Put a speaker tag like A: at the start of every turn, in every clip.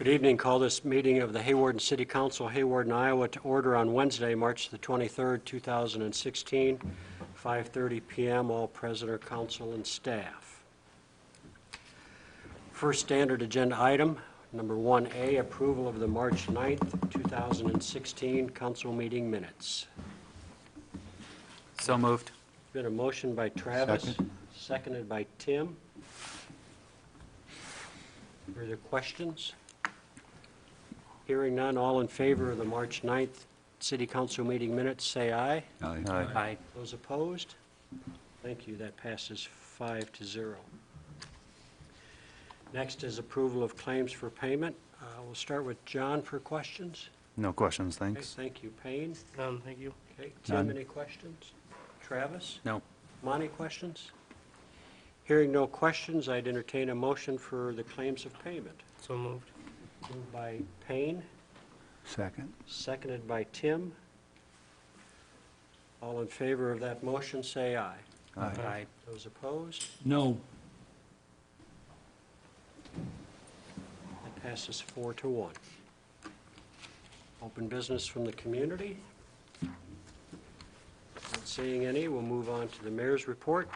A: Good evening. Call this meeting of the Hawarden City Council, Hawarden, Iowa, to order on Wednesday, March the 23rd, 2016, 5:30 p.m. All present are council and staff. First standard agenda item, number 1A, approval of the March 9th, 2016 council meeting minutes.
B: So moved.
A: Been a motion by Travis, seconded by Tim. Further questions? Hearing none, all in favor of the March 9th City Council meeting minutes, say aye.
B: Aye.
A: Aye. Those opposed? Thank you. That passes 5-0. Next is approval of claims for payment. We'll start with John for questions.
B: No questions,
A: Okay,
B: thanks.
A: thank you. Payne?
C: None, thank you.
A: Okay. Tim,
B: None.
A: any questions? Travis?
B: No.
A: Monty, questions? Hearing no questions, I'd entertain a motion for the claims of payment.
C: So moved.
A: Moved by Payne,
D: Second.
A: seconded by Tim. All in favor of that motion, say aye.
B: Aye.
A: Those opposed?
E: No.
A: That passes 4-1. Open business from the community. Not seeing any, we'll move on to the mayor's report.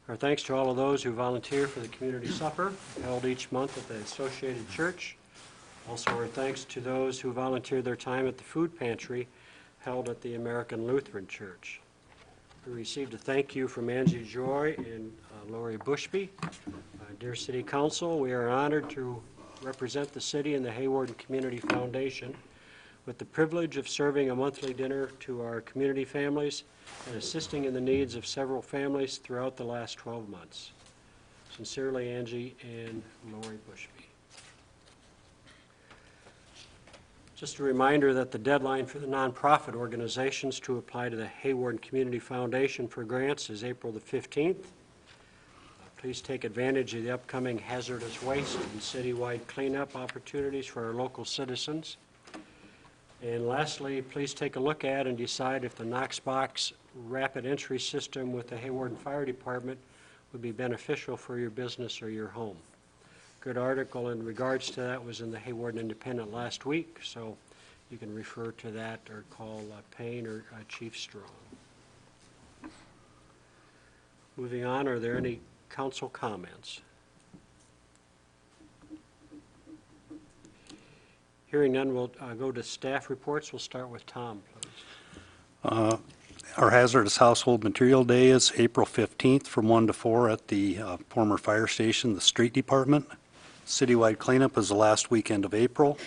A: Our thanks to all of those who volunteer for the community supper held each month at the Associated Church. Also, our thanks to those who volunteered their time at the food pantry held at the American Lutheran Church. We received a thank you from Angie Joy and Lori Bushby. Dear City Council, we are honored to represent the city and the Hawarden Community Foundation with the privilege of serving a monthly dinner to our community families and assisting in the needs of several families throughout the last 12 months. Sincerely, Angie and Lori Bushby. Just a reminder that the deadline for the nonprofit organizations to apply to the Hawarden Community Foundation for grants is April the 15th. Please take advantage of the upcoming hazardous waste and citywide cleanup opportunities for our local citizens. And lastly, please take a look at and decide if the Knoxbox rapid entry system with the Hawarden Fire Department would be beneficial for your business or your home. Good article in regards to that was in the Hawarden Independent last week, so you can refer to that or call Payne or Chief Strong. Moving on, are there any council comments? Hearing none, we'll go to staff reports. We'll start with Tom, please.
D: Our hazardous household material day is April 15th from 1 to 4 at the former fire station, the street department. Citywide cleanup is the last weekend of April.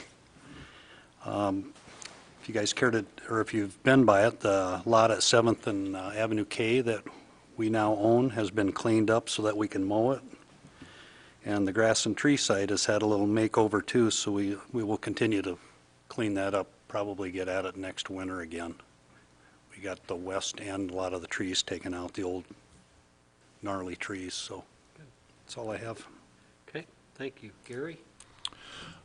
D: If you guys care to, or if you've been by it, the lot at 7th and Avenue K that we now own has been cleaned up so that we can mow it. And the grass and tree site has had a little makeover too, so we will continue to clean that up, probably get at it next winter again. We got the west end, a lot of the trees taken out, the old gnarly trees, so that's all I have.
A: Okay, thank you. Gary?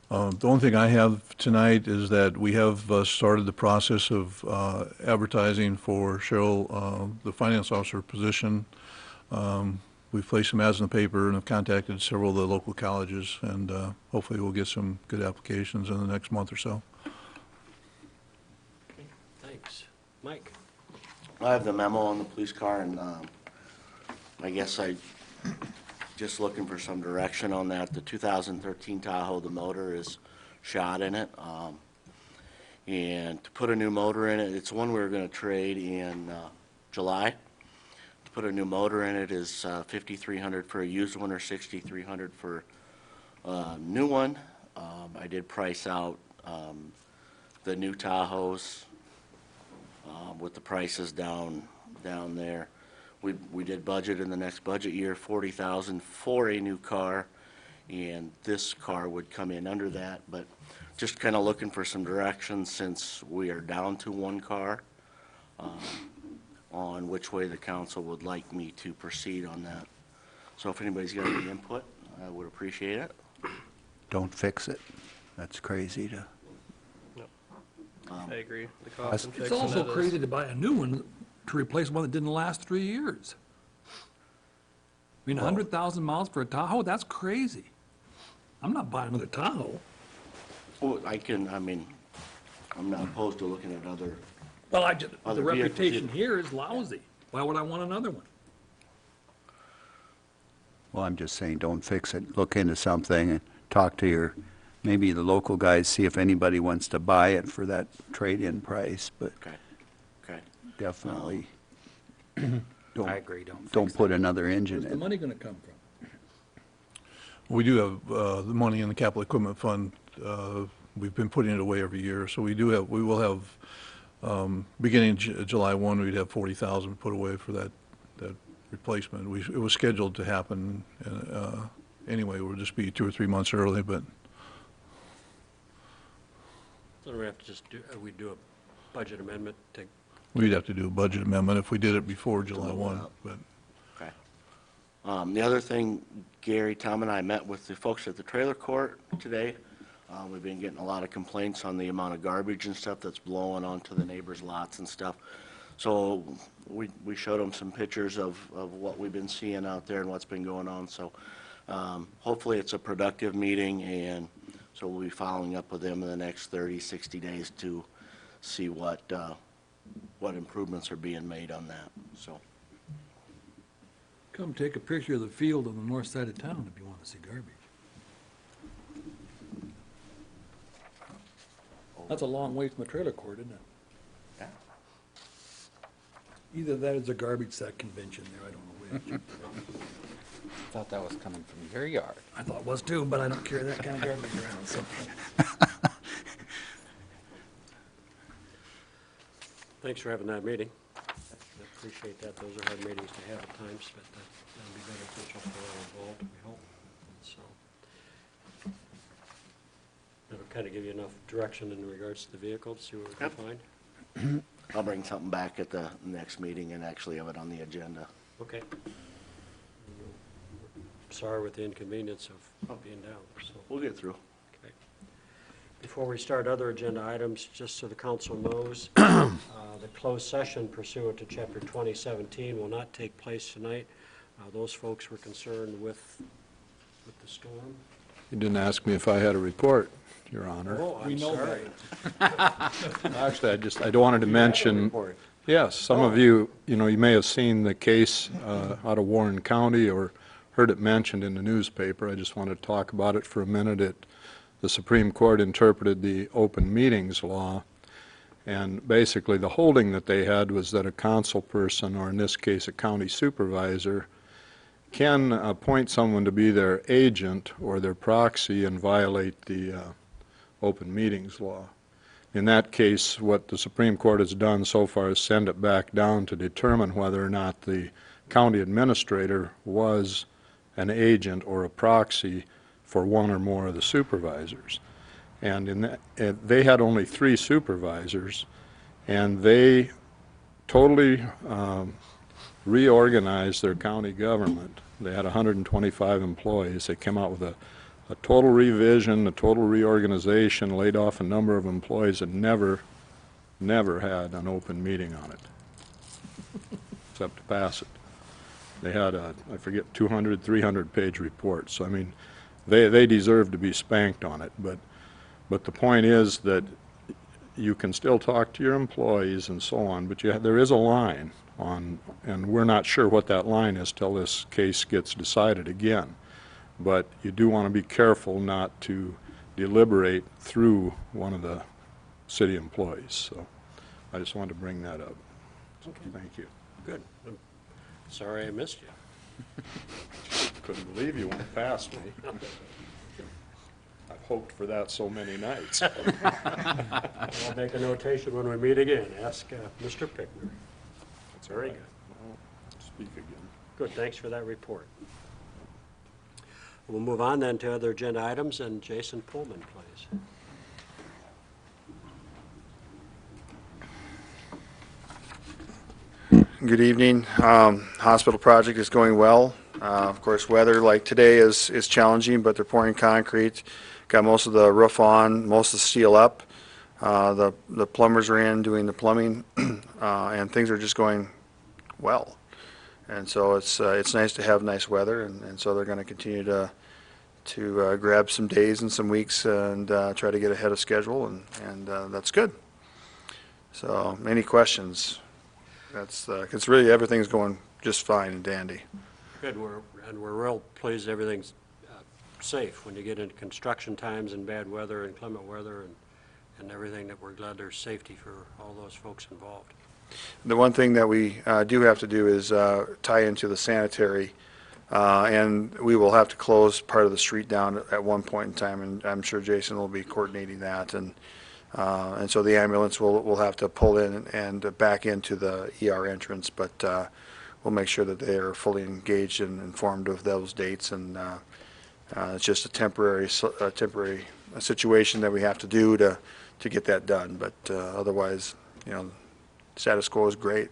F: The only thing I have tonight is that we have started the process of advertising for Cheryl, the finance officer position. We've placed some ads in the paper and have contacted several of the local colleges, and hopefully we'll get some good applications in the next month or so.
A: Okay, thanks. Mike?
G: I have the memo on the police car, and I guess I just looking for some direction on that. The 2013 Tahoe, the motor is shot in it, and to put a new motor in it, it's one we were going to trade in July. To put a new motor in it is $5,300 for a used one or $6,300 for a new one. I did price out the new Tahoes with the prices down there. We did budget in the next budget year $40,000 for a new car, and this car would come in under that. But just kind of looking for some direction since we are down to one car on which way the council would like me to proceed on that. So if anybody's got any input, I would appreciate it.
D: Don't fix it. That's crazy to...
C: I agree. The cost and
E: It's
C: fixing
E: also
C: it is-
E: crazy to buy a new one to replace one that didn't last 3 years. I mean, 100,000 miles for a Tahoe, that's crazy. I'm not buying another Tahoe.
G: Oh, I mean, I'm not opposed to looking at other,
E: Well, the
G: Other vehicles,
E: reputation
G: yeah.
E: here is lousy. Why would I want another one?
B: Well, I'm just saying, don't fix it. Look into something and talk to maybe the local guys, see if anybody wants to buy it for that trade-in price, but
G: okay, okay.
B: definitely
D: I
B: don't,
D: agree,
B: don't put another engine
E: Where's the
B: in.
E: money gonna come from?
F: We do have the money in the capital equipment fund. We've been putting it away every year, so we will have, beginning July 1, we'd have 40,000 put away for that replacement. It was scheduled to happen anyway. It would just be 2 or 3 months early, but
A: So we have to just do, we do a budget amendment to,
F: we'd have to do a budget amendment if we did it before July 1, but
G: Okay. The other thing, Gary, Tom, and I met with the folks at the trailer court today. We've been getting a lot of complaints on the amount of garbage and stuff that's blowing onto the neighbors' lots and stuff. So we showed them some pictures of what we've been seeing out there and what's been going on. So hopefully it's a productive meeting, and so we'll be following up with them in the next 30, 60 days to see what improvements are being made on that, so.
E: Come take a picture of the field on the north side of town if you wanna see garbage. That's a long way from the trailer court, isn't it?
G: Yeah.
E: Either that or it's a garbage sack convention there, I don't know which.
C: Thought that was coming from your yard.
E: I thought it was too, but I don't carry that kind of garbage around, so.
A: thanks for having that meeting. I appreciate that. Those are hard meetings to have at times, but that'll be beneficial for all involved, we hope. So that'll kind of give you enough direction in regards to the vehicle to see what we can
G: Yep.
A: find.
G: I'll bring something back at the next meeting and actually have it on the agenda.
A: Okay. Sorry with the inconvenience of being down, so.
G: We'll get through.
A: Okay. Before we start other agenda items, just so the council knows, the closed session pursuant to Chapter 2017 will not take place tonight. Those folks were concerned with the storm.
H: You didn't ask me if I had a report, Your Honor.
A: Oh,
E: We
A: I'm
E: know
A: sorry.
H: Actually, I wanted to mention,
A: Report.
H: yes, some of you may have seen the case out of Warren County or heard it mentioned in the newspaper. I just wanted to talk about it for a minute. The Supreme Court interpreted the open meetings law, and basically the holding that they had was that a council person, or in this case a county supervisor, can appoint someone to be their agent or their proxy and violate the open meetings law. In that case, what the Supreme Court has done so far is send it back down to determine whether or not the county administrator was an agent or a proxy for one or more of the supervisors. And in that, they had only 3 supervisors, and they totally reorganized their county government. They had 125 employees. They came out with a total revision, a total reorganization, laid off a number of employees, and never had an open meeting on it, except to pass it. They had a, I forget, 200, 300-page report. So, I mean, they deserve to be spanked on it. But the point is that you can still talk to your employees and so on, but there is a line on, and we're not sure what that line is till this case gets decided again. But you do want to be careful not to deliberate through one of the city employees. So I just wanted to bring that up. So, thank you.
A: Good. I'm sorry I missed you.
H: Couldn't believe you went past me. I've hoped for that so many nights.
A: I'll make a notation when we meet again. Ask Mr. Pickner.
H: That's
A: Very
H: all
A: good.
H: right. I'll speak again.
A: Good, thanks for that report. We'll move on then to other agenda items, and Jason Pullman, please.
I: Good evening. Hospital project is going well. Of course, weather like today is challenging, but they're pouring concrete. Got most of the roof on, most of the steel up. The plumbers are in doing the plumbing, and things are just going well. And so it's nice to have nice weather, and so they're going to continue to grab some days and some weeks and try to get ahead of schedule, and that's good. So, any questions? That's, 'cause really everything's going just fine and dandy.
A: Good, and we're real pleased everything's safe when you get into construction times and bad weather and inclement weather and everything, that we're glad there's safety for all those folks involved.
I: The one thing that we do have to do is tie into the sanitary, and we will have to close part of the street down at one point in time, and I'm sure Jason will be coordinating that, and so the ambulance will have to pull in and back into the ER entrance, but we'll make sure that they are fully engaged and informed of those dates, and it's just a temporary situation that we have to do to get that done, but otherwise, you know, status quo is great.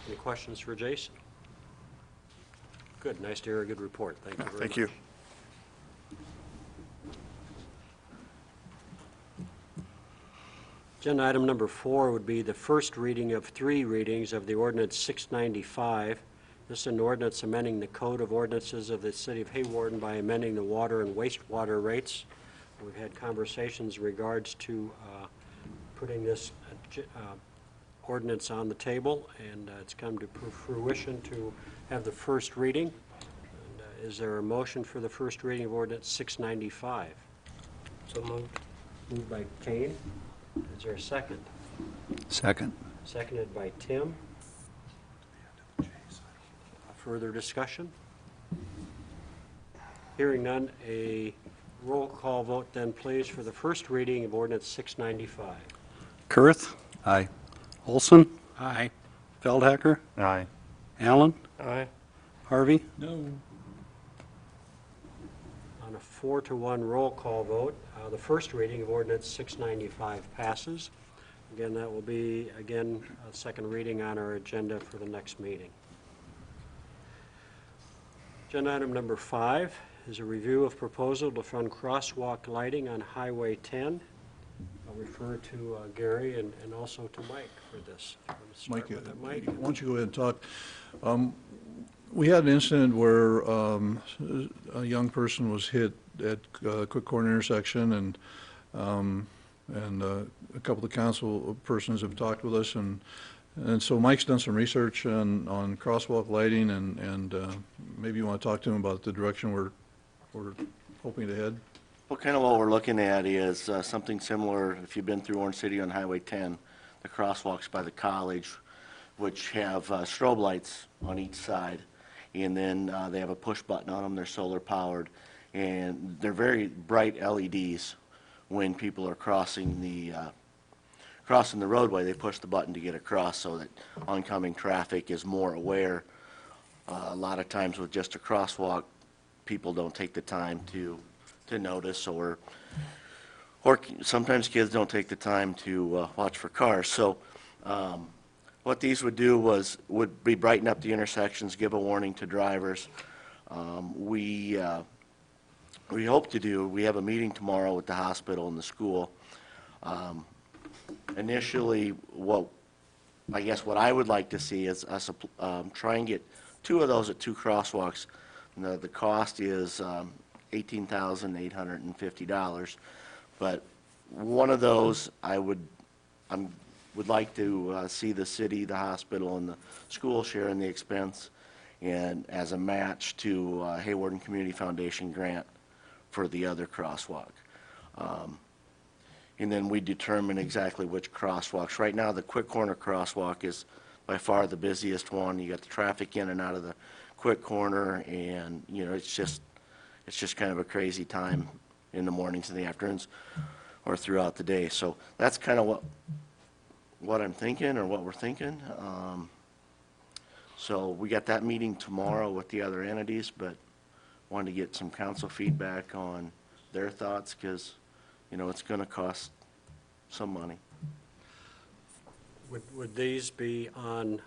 A: Any questions for Jason? Good, nice to hear a good report. Thank you very much.
I: Thank you.
A: Agenda item number 4 would be the first reading of 3 readings of the ordinance 695. This is an ordinance amending the Code of Ordinances of the City of Hawarden by amending the water and wastewater rates. We've had conversations in regards to putting this ordinance on the table, and it's come to fruition to have the first reading. And, is there a motion for the first reading of ordinance 695? So moved. Moved by Kane. Is there a second?
B: Second.
A: Seconded by Tim. Further discussion? Hearing none, a roll call vote then, please, for the first reading of ordinance 695.
D: Kurth,
B: Aye.
D: Olson,
C: Aye.
D: Feldhacker,
B: Aye.
D: Allen,
A: Aye.
D: Harvey.
E: No.
A: On a 4-to-1 roll call vote, the first reading of ordinance 695 passes. Again, that will be, again, a second reading on our agenda for the next meeting. Agenda item number 5 is a review of proposal to fund crosswalk lighting on Highway 10. I'll refer to Gary and also to Mike for this.
F: Mike,
A: Mike.
F: why don't you go ahead and talk? We had an incident where a young person was hit at Quick Corner intersection, and a couple of the council persons have talked with us, and so Mike's done some research on crosswalk lighting, and maybe you want to talk to him about the direction we're hoping to head.
G: Well, kind of what we're looking at is something similar, if you've been through Orange City on Highway 10, the crosswalks by the college, which have strobe lights on each side, and then they have a push button on them. They're solar powered, and they're very bright LEDs. When people are crossing the roadway, they push the button to get across so that oncoming traffic is more aware. A lot of times with just a crosswalk, people don't take the time to notice, or sometimes kids don't take the time to watch for cars. So what these would do would be brighten up the intersections, give a warning to drivers. We hope to we have a meeting tomorrow with the hospital and the school. Initially, what I would like to see is us try and get 2 of those at 2 crosswalks. The cost is $18,850, but one of those I would like to see the city, the hospital, and the school sharing the expense, and as a match to Hawarden Community Foundation grant for the other crosswalk. And then we determine exactly which crosswalks. Right now, the Quick Corner crosswalk is by far the busiest one. You got the traffic in and out of the Quick Corner, and you know, it's just kind of a crazy time in the mornings and the afternoons or throughout the day. So that's kind of what I'm thinking, or what we're thinking. So we got that meeting tomorrow with the other entities, but wanted to get some council feedback on their thoughts, because you know, it's going to cost some money.
A: Would these be on,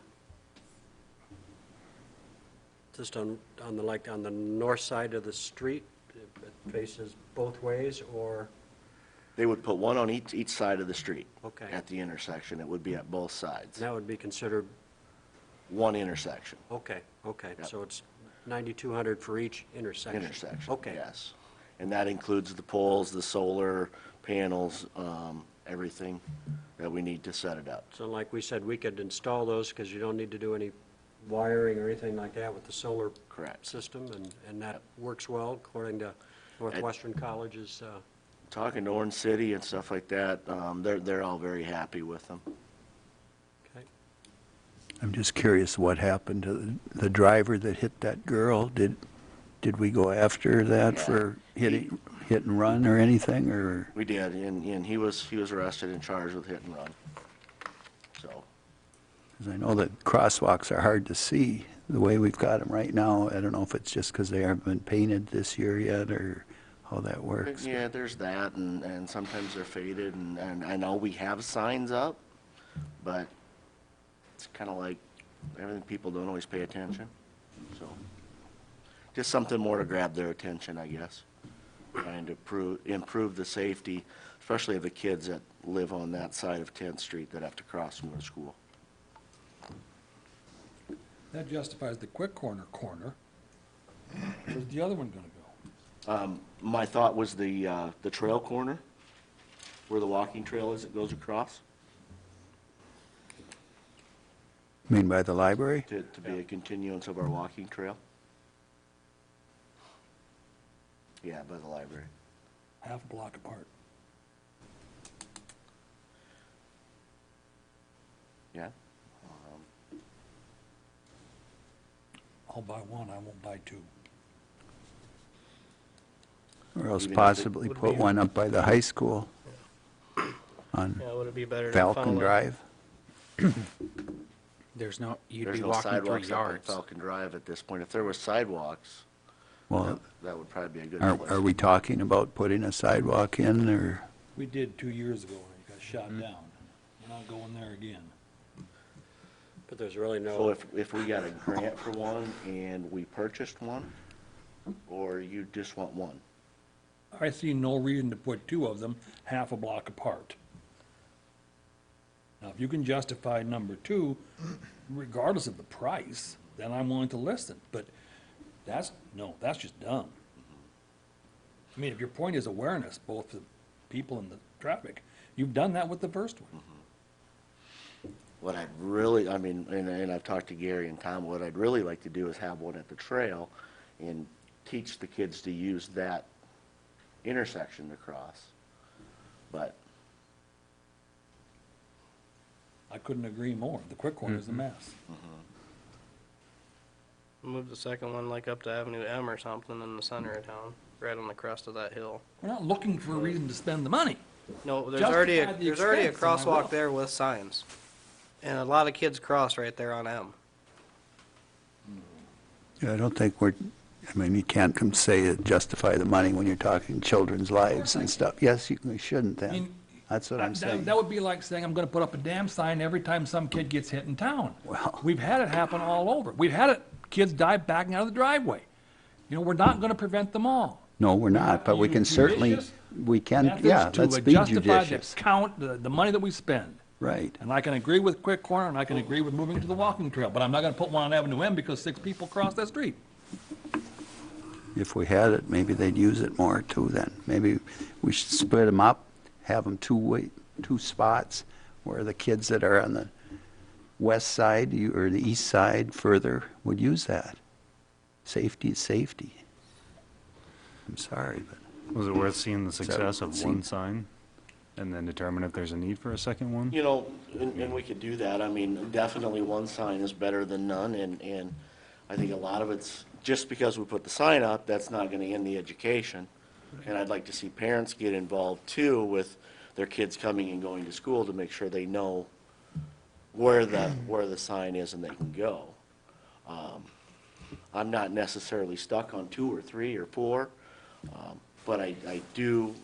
A: just on the north side of the street? It faces both ways, or?
G: They would put one on each side of the street.
A: Okay.
G: At the intersection. It would be at both sides.
A: That would be considered,
G: One intersection.
A: okay,
G: Yep.
A: so it's 9,200 for each intersection?
G: intersection.
A: Okay.
G: Yes. And that includes the poles, the solar panels, everything that we need to set it up.
A: So like we said, we could install those because you don't need to do any wiring or anything like that with the solar
G: Correct.
A: system, and that works well according to Northwestern College's,
G: Talking to Orange City and stuff like that, they're all very happy with them.
A: okay.
B: I'm just curious what happened to the driver that hit that girl. Did we go after that
G: Yeah.
B: for hit and run or anything, or?
G: We did, and he was arrested and charged with hit and run. So,
B: Because I know that crosswalks are hard to see the way we've got them right now. I don't know if it's just because they haven't been painted this year yet or how that works.
G: yeah, there's that, and sometimes they're faded, and I know we have signs up, but it's kind of like everything, people don't always pay attention, so. Just something more to grab their attention, I guess. Trying to improve the safety, especially of the kids that live on that side of 10th Street that have to cross from their school.
E: That justifies the quick corner. Where's the other one gonna go?
G: My thought was the trail corner, where the walking trail is that goes across,
B: I mean, by the library?
G: to be a continuance of our walking trail. Yeah, by the library.
E: Half a block apart.
G: Yeah?
E: I'll buy one, I won't buy two.
B: Or else
G: Even if it
B: possibly
J: would
B: put
J: be-
B: one up by the high school on
J: Yeah, would it be better to
B: Falcon
J: funnel it?
B: Drive.
C: You'd
G: There's
C: be
G: no
C: walking through
G: sidewalks up on
C: yards.
G: Falcon Drive at this point. If there was sidewalks,
B: Well,
G: that would probably be a good
B: are
G: place.
B: we talking about putting a sidewalk in, or?
E: We did 2 years ago, and it got shot down. We're not going there again.
A: But there's really
G: So
A: no,
G: if we got a grant for one and we purchased one, or you just want one?
E: I see no reason to put two of them half a block apart. Now, if you can justify number two, regardless of the price, then I'm willing to listen, but that's just dumb. I mean, if your point is awareness, both the people and the traffic, you've done that with the first one.
G: What I'd really, I mean, and I've talked to Gary and Tom, what I'd really like to do is have one at the trail and teach the kids to use that intersection to cross. But,
E: I couldn't agree more. The quick corner is a mess.
J: Move the second one like up to Avenue M or something in the center of town, right on the crest of that hill.
E: We're not looking for a reason to spend the money.
J: No, there's
E: Justify
J: already
E: the
J: there's already a
E: expense, and I will.
J: crosswalk there with signs. And a lot of kids cross right there on M.
B: Yeah, I don't think I mean, you can't come say justify the money when you're talking children's lives and stuff. Yes, you shouldn't
E: I
B: then.
E: mean,
B: That's what I'm saying.
E: That would be like saying I'm gonna put up a damn sign every time some kid gets hit in town.
B: Well-
E: We've had it happen all over. We've had it, kids die backing out of the driveway. You know, we're not gonna prevent them all.
B: No, we're not, but we can certainly,
E: Judicious
B: we can,
E: methods
B: yeah,
E: to
B: let's be
E: justify the
B: judicious.
E: count, the money that we spend.
B: Right.
E: And I can agree with quick corner, and I can agree with moving to the walking trail, but I'm not gonna put one on Avenue M because 6 people cross that street.
B: If we had it, maybe they'd use it more too then. Maybe we should split them up, have them two spots where the kids that are on the west side or the east side further would use that. Safety is safety. I'm sorry, but
K: Was it worth seeing the
B: that
K: success of one
B: seems-
K: sign and then determine if there's a need for a second one?
G: you know, and we could do that. I mean, definitely one sign is better than none, and I think a lot of it's, just because we put the sign up, that's not gonna end the education. And I'd like to see parents get involved too with their kids coming and going to school to make sure they know where the sign is and they can go. I'm not necessarily stuck on 2 or 3 or 4, but I do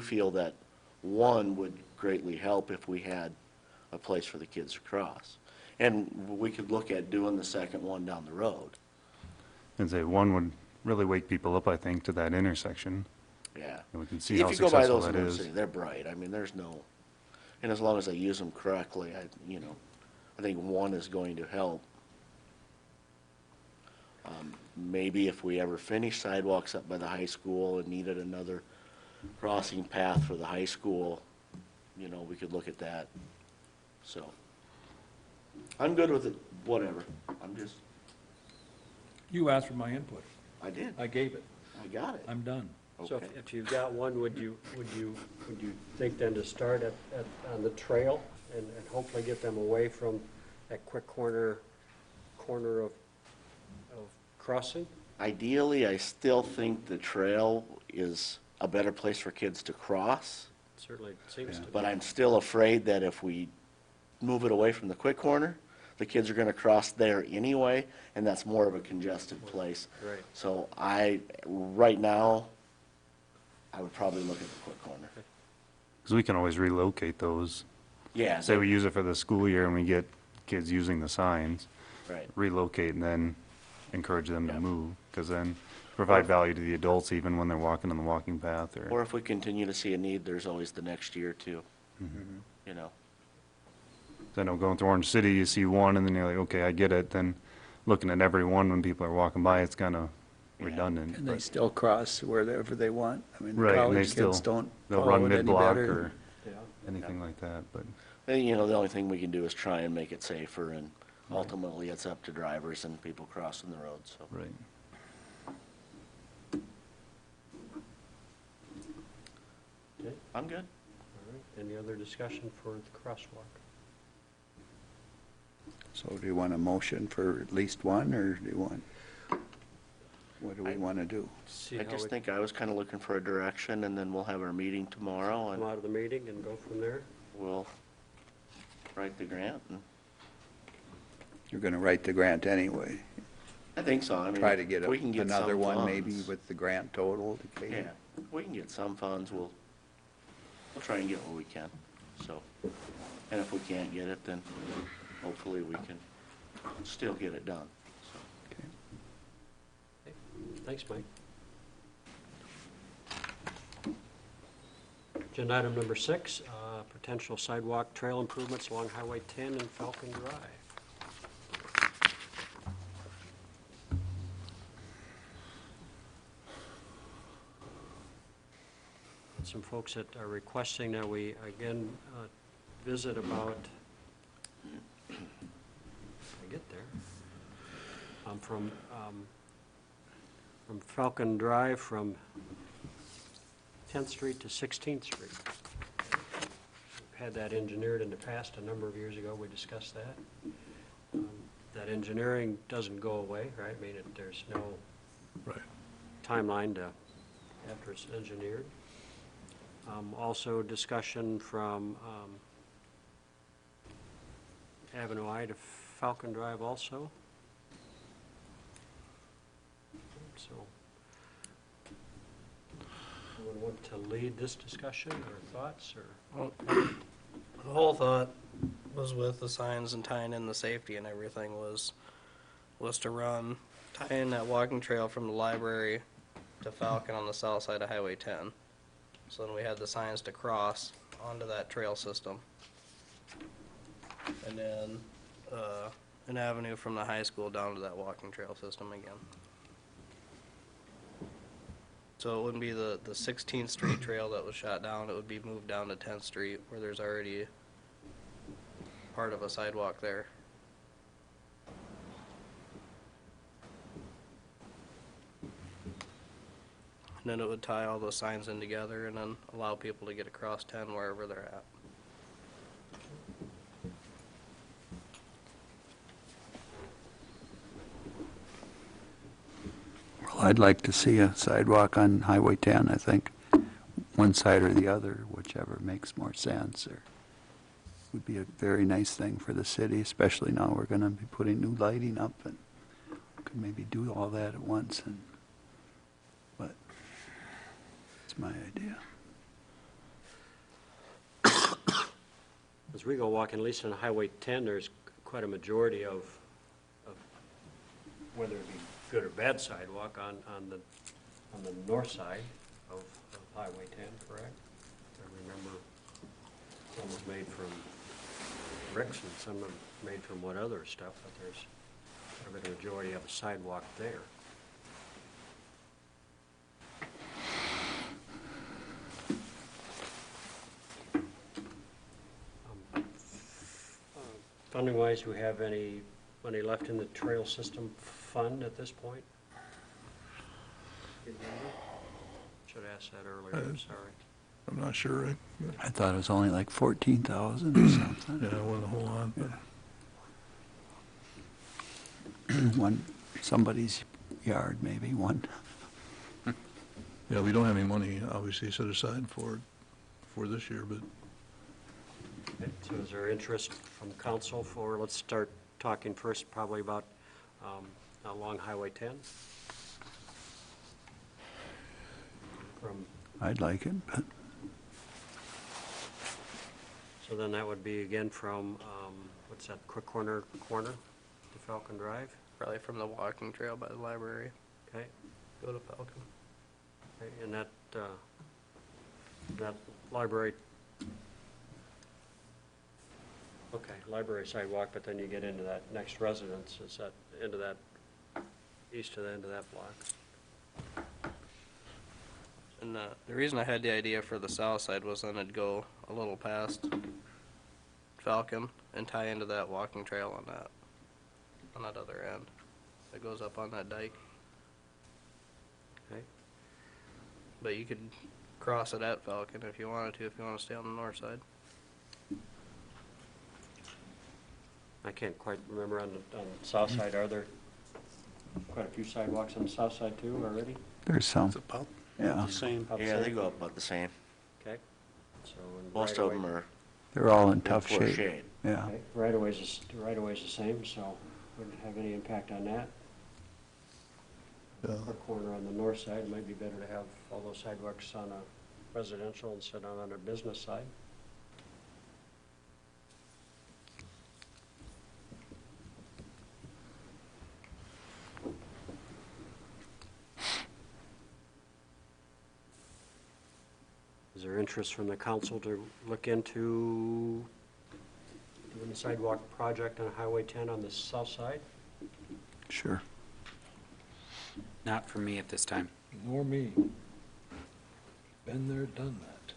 G: feel that one would greatly help if we had a place for the kids to cross. And we could look at doing the second one down the road.
K: And say one would really wake people up, I think, to that intersection.
G: Yeah.
K: And we can see how
G: If you go by
K: successful
G: those
K: that
G: in the
K: is.
G: city, they're bright. I mean, there's no, and as long as they use them correctly, I think one is going to help. maybe if we ever finish sidewalks up by the high school and needed another crossing path for the high school, you know, we could look at that. So, I'm good with it, whatever. I'm just,
E: You asked for my input.
G: I did,
E: I gave it.
G: I got it.
E: I'm done.
A: So
G: Okay.
A: if you've got one, would you think then to start on the trail and hopefully get them away from that quick corner of crossing?
G: Ideally, I still think the trail is a better place for kids to cross,
A: Certainly seems to be.
G: but I'm still afraid that if we move it away from the quick corner, the kids are gonna cross there anyway, and that's more of a congested place.
A: Right.
G: So right now, I would probably look at the quick corner.
K: Because we can always relocate those.
G: Yeah.
K: Say we use it for the school year and we get kids using the signs,
G: Right.
K: relocate and then encourage them to
G: Yeah.
K: move. Because then provide value to the adults even when they're walking on the walking path
G: Or if we continue to see a need, there's always the next year too. You know,
K: I know going through Orange City, you see one and then you're like, okay, I get it. Then looking at every one when people are walking by, it's kind of
G: Yeah.
K: redundant.
B: And they
K: but-
B: still cross wherever they want. I mean, the
K: Right, and they
B: college kids
K: still,
B: don't
K: they'll
B: follow
K: run
B: it any
K: mid-block
B: better.
K: or
A: Yeah.
K: anything like that, but.
G: you know, the only thing we can do is try and make it safer, and ultimately it's up to drivers and people crossing the road, so.
K: Right.
A: Okay,
G: I'm good.
A: all right. Any other discussion for the crosswalk?
B: So do you want a motion for at least one, or do you want, what do we want to do?
A: See
G: I
A: how
G: just
A: we
G: think I was kind of looking for a direction, and then we'll have our meeting tomorrow, and
A: come out of the meeting and go from there?
G: we'll write the grant, and
B: You're going to write the grant anyway.
G: I think so. I mean,
B: Try to get
G: if we can get
B: another
G: some
B: one maybe
G: funds-
B: with the grant total to pay.
G: Yeah, if we can get some funds, we'll try and get what we can, so. And if we can't get it, then hopefully we can still get it done, so.
B: Okay.
A: Thanks, Mike. Agenda item number 6, potential sidewalk trail improvements along Highway 10 and Falcon Drive. Some folks that are requesting that we again visit about, I get there, from Falcon Drive from 10th Street to 16th Street. We've had that engineered in the past, a number of years ago, we discussed that. That engineering doesn't go away, right? I mean, there's no
F: Right.
A: timeline to, after it's engineered. Also discussion from Avenue I to Falcon Drive also. So, anyone want to lead this discussion, or thoughts, or?
J: Well, the whole thought was with the signs and tying in the safety and everything was to tie in that walking trail from the library to Falcon on the south side of Highway 10. So then we had the signs to cross onto that trail system. And then, an avenue from the high school down to that walking trail system again. So it wouldn't be the 16th Street trail that was shot down, it would be moved down to 10th Street where there's already part of a sidewalk there. And then it would tie all those signs in together and then allow people to get across 10 wherever they're at.
B: Well, I'd like to see a sidewalk on Highway 10, I think. One side or the other, whichever makes more sense, or would be a very nice thing for the city, especially now we're going to be putting new lighting up, and could maybe do all that at once, but it's my idea.
A: As we go walking, at least on Highway 10, there's quite a majority of whether it be good or bad sidewalk on the north side of Highway 10, correct? I remember some was made from bricks and some are made from what other stuff, but there's a majority of a sidewalk there. funding-wise, do we have any money left in the trail system fund at this point? Should have asked that earlier, I'm sorry.
F: I'm not sure, Rick.
B: I thought it was only like 14,000 or something.
F: Yeah, it wasn't a whole lot, but
B: One, somebody's yard, maybe, one.
F: yeah, we don't have any money obviously set aside for this year, but
A: Okay, so is there interest from council for, let's start talking first probably about along Highway 10? From,
B: I'd like it, but
A: so then that would be again from, what's that, Quick Corner to Falcon Drive?
J: Probably from the walking trail by the library.
A: Okay,
J: Go to Falcon.
A: okay, and that library, okay, library sidewalk, but then you get into that next residence, is that into that, east of the end of that block?
J: And the reason I had the idea for the south side was then it'd go a little past Falcon and tie into that walking trail on that other end that goes up on that dike.
A: Okay,
J: But you could cross it at Falcon if you wanted to, if you want to stay on the north side.
A: I can't quite remember on the south side, are there quite a few sidewalks on the south side too already?
B: there's some,
D: It's about
B: yeah.
D: the same.
A: About the
G: Yeah, they
A: same?
G: go up about the same.
A: Okay, so. in
G: Most
A: right
G: of
A: away-
G: them are
B: They're all in
G: in
B: tough
G: poor
B: shape. Yeah.
A: Okay, right of way's the same, so wouldn't have any impact on that.
F: yeah.
A: Our corner on the north side, it might be better to have all those sidewalks on a residential instead of on a business side. Is there interest from the council to look into doing a sidewalk project on Highway 10 on the south side?
B: Sure.
C: Not for me at this time.
E: Nor me. Been there, done that.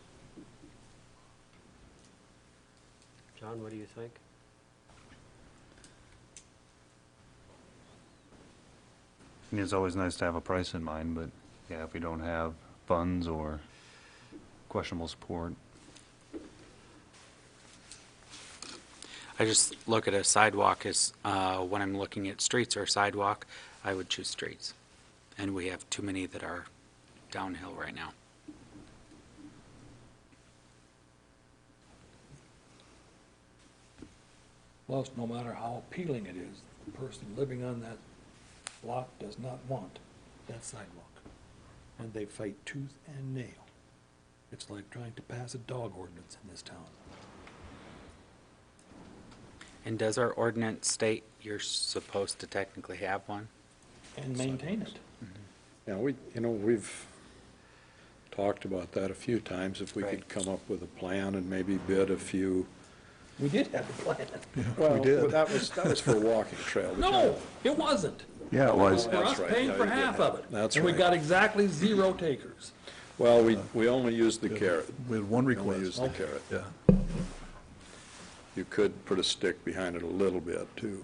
A: John, what do you think?
K: I mean, it's always nice to have a price in mind, but yeah, if we don't have funds or questionable support,
C: I just look at a sidewalk as, when I'm looking at streets or sidewalk, I would choose streets. And we have too many that are downhill right now.
E: Plus, no matter how appealing it is, the person living on that block does not want that sidewalk. And they fight tooth and nail. It's like trying to pass a dog ordinance in this town.
C: And does our ordinance state you're supposed to technically have one?
E: And maintain it.
H: Yeah, we've talked about that a few times, if we
C: Right.
H: could come up with a plan and maybe bid a few.
E: We did have a plan.
H: Well,
F: we did.
H: that was for a walking trail. but
E: No, it wasn't.
B: Yeah, it was.
E: For us
H: That's right.
E: paying
H: Yeah,
E: for
H: you did
E: half
H: have-
E: of it.
H: that's
E: And we
H: right.
E: got exactly 0 takers.
H: Well, we only used the carrot.
F: We had one
H: We only
F: request.
H: used the carrot.
F: Yeah.
H: You could put a stick behind it a little bit, too.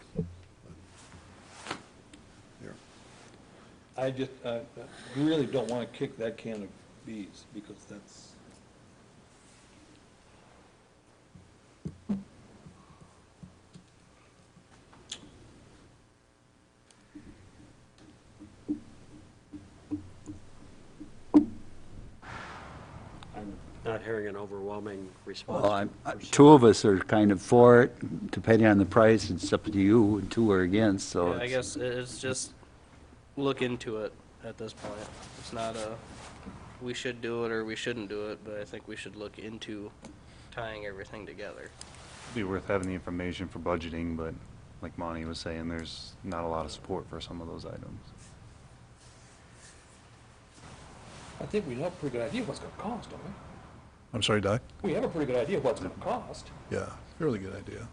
H: Here.
E: I just, really don't want to kick that can of bees, because that's,
A: I'm not hearing an overwhelming response.
B: Well,
A: for
B: two of us are kind of for it, depending on the price, it's up to you, and two are against, so
J: Yeah, I
B: it's,
J: guess it's just look into it at this point. It's not a, we should do it or we shouldn't do it, but I think we should look into tying everything together.
K: it'd be worth having the information for budgeting, but like Monty was saying, there's not a lot of support for some of those items.
E: I think we have a pretty good idea what's gonna cost, don't we?
F: I'm sorry, Doc?
E: We have a pretty good idea what's gonna cost.
F: Yeah, fairly good idea.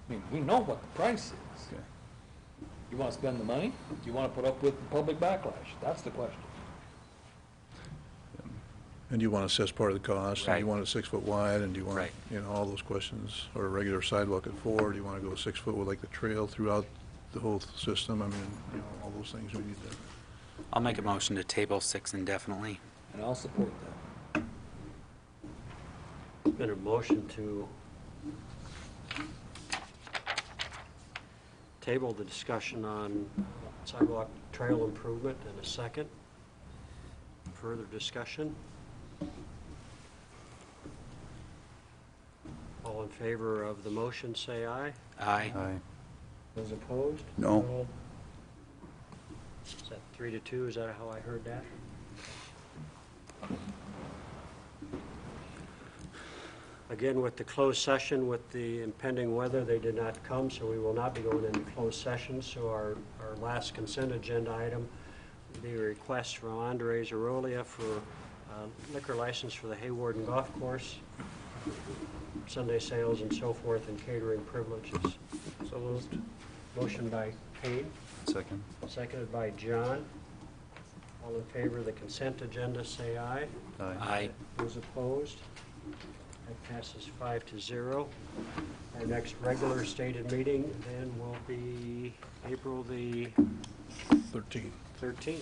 E: I mean, we know what the price is.
K: Okay.
E: You wanna spend the money? Do you wanna put up with the public backlash? That's the question.
F: And do you want to assess part of the cost? And do
C: Right.
F: you want it 6 foot wide? And do you want,
C: Right.
F: all those questions? Or a regular sidewalk at 4? Do you want to go 6 foot with like the trail throughout the whole system? I mean, all those things we need to.
C: I'll make a motion to table 6 indefinitely.
E: And I'll support that.
A: Been a motion to table the discussion on sidewalk trail improvement in a second. Further discussion? All in favor of the motion, say aye.
C: Aye.
A: Those opposed?
B: No.
A: Is that 3-2? Is that how I heard that? Again, with the closed session, with the impending weather, they did not come, so we will not be going into closed session. So our last consent agenda item, the request from Andre Zarolia for liquor license for the Hawarden Golf Course, Sunday sales and so forth, and catering privileges. So moved. Motion by Payne,
K: Second.
A: seconded by John. All in favor of the consent agenda, say aye.
C: Aye.
A: Those opposed? That passes 5-0. Our next regular stated meeting then will be April the
F: 13.
A: 13th.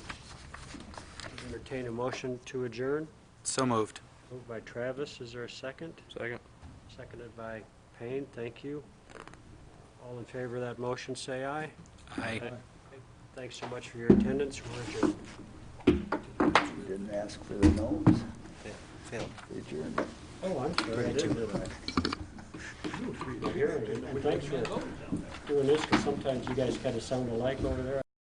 A: Entertain a motion to adjourn.
C: So moved.
A: Moved by Travis. Is there a second?
J: Second.
A: Seconded by Payne. Thank you. All in favor of that motion, say aye.
C: Aye.
A: Thanks so much for your attendance. We're adjourned.
B: Didn't ask for the no's.
C: Failed.
B: Adjourned.
A: Oh, I'm sorry. I didn't do that. Thanks for doing this, because sometimes you guys kind of sound alike over there.